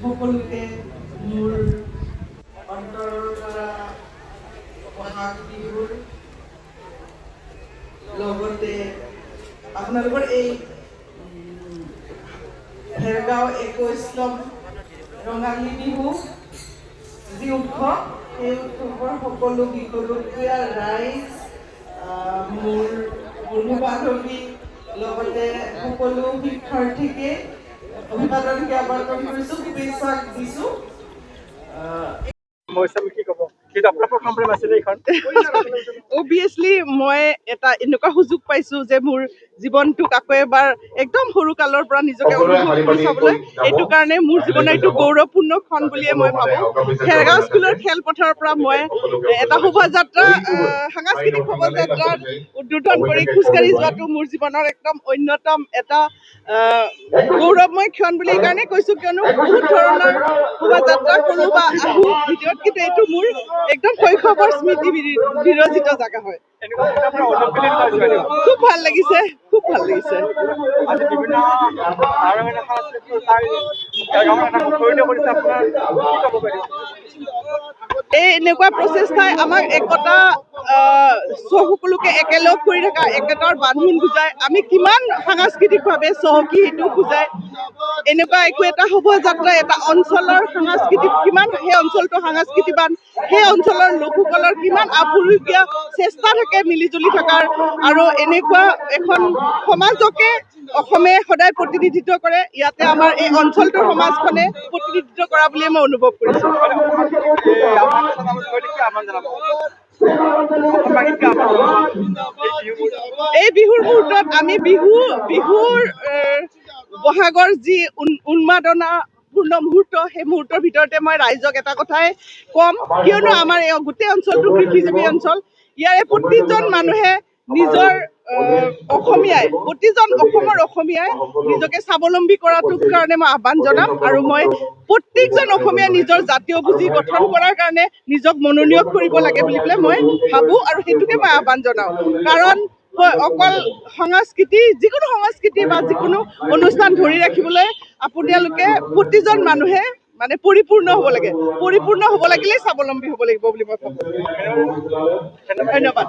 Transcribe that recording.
সকলোকে মোৰ অন্তৰৰ পৰা বহাগ বিহুৰ লগতে আপোনালোকৰ এই ভেৰগাঁও 21 ৰঙালী বিহু যি উৎসৱ সেই উৎসৱৰ সকলো বিকলুকীয়া ৰাইজ মোৰ বন্ধু বান্ধৱী লগতে সকলো শিক্ষাৰ্থীকে অভিবাদন জ্ঞাপন কৰিছোঁ, শুভেচ্ছা দিছোঁ। অবভিয়াছলি মই এটা এনেকুৱা সুযোগ পাইছোঁ যে মোৰ জীৱনটোক আকৌ এবাৰ একদম সৰু কালৰ পৰা নিজকে অনুভৱ কৰি চাবলৈ, এইটো কাৰণে মোৰ জীৱনৰ এইটো গৌৰৱপূৰ্ণ ক্ষণ বুলিয়ে মই ভাবোঁ। ভেৰগাঁও স্কুলৰ খেলপথাৰৰ পৰা মই এটা শোভাযাত্ৰা সাংস্কৃতিক শোভাযাত্ৰাৰ উদ্বোধন কৰি খোজকাঢ়ি যোৱাটো মোৰ জীৱনৰ একদম অন্যতম এটা গৌৰৱময় ক্ষণ বুলি এইকাৰণে কৈছোঁ, কিয়নো বহুত ধৰণৰ শোভাযাত্ৰা কৰোঁ বা আহোঁ ভিডিঅ'ত, কিন্তু এইটো মোৰ একদম শৈশৱৰ স্মৃতি বিৰচিত জেগা হয়। খুব ভাল লাগিছে, খুব ভাল লাগিছে। এই এনেকুৱা প্ৰচেষ্টাই আমাক একতা সকলোকে একেলগ কৰি থকা একেটাৰ বান্ধোন বুজায়, আমি কিমান সাংস্কৃতিকভাৱে চহকী সেইটো বুজায়। এনেকুৱা একো এটা শোভাযাত্ৰা এটা অঞ্চলৰ সাংস্কৃতিক কিমান সেই অঞ্চলটো সাংস্কৃতিবান, সেই অঞ্চলৰ লোকসকলৰ কিমান আপুৰুগীয়া চেষ্টা থাকে মিলিজুলি থকাৰ, আৰু এনেকুৱা এখন সমাজকে অসমে সদায় প্ৰতিনিধিত্ব কৰে। ইয়াতে আমাৰ এই অঞ্চলটোৰ সমাজখনে প্ৰতিনিধিত্ব কৰা বুলিয়ে মই অনুভৱ কৰিছোঁ। এই বিহুৰ মুহূৰ্তত আমি বিহুৰ বহাগৰ যি উন্মাদনাপূৰ্ণ মুহূৰ্ত, সেই মুহূৰ্তৰ ভিতৰতে মই ৰাইজক এটা কথাই ক'ম, কিয়নো আমাৰ এই গোটেই অঞ্চলটো কৃষিজীৱী অঞ্চল। ইয়াৰে প্ৰতিজন মানুহে নিজৰ প্ৰতিজন অসমৰ অসমীয়াই নিজকে স্বাৱলম্বী কৰাটোৰ কাৰণে মই আহ্বান জনাম, আৰু মই প্ৰত্যেকজন অসমীয়াই নিজৰ জাতীয় পুঁজি গঠন কৰাৰ কাৰণে নিজক মনোনিয়োগ কৰিব লাগে বুলি পেলাই মই ভাবোঁ, আৰু সেইটোকে মই আহ্বান জনাওঁ। কাৰণ অকল সংস্কৃতি, যিকোনো সংস্কৃতি বা যিকোনো অনুষ্ঠান ধৰি ৰাখিবলৈ আপোনালোকে প্ৰতিজন মানুহে মানে পৰিপূৰ্ণ হ'ব লাগে। পৰিপূৰ্ণ হ'ব লাগিলে স্বাৱলম্বী হ'ব লাগিব বুলি মই ভাবোঁ। ধন্যবাদ।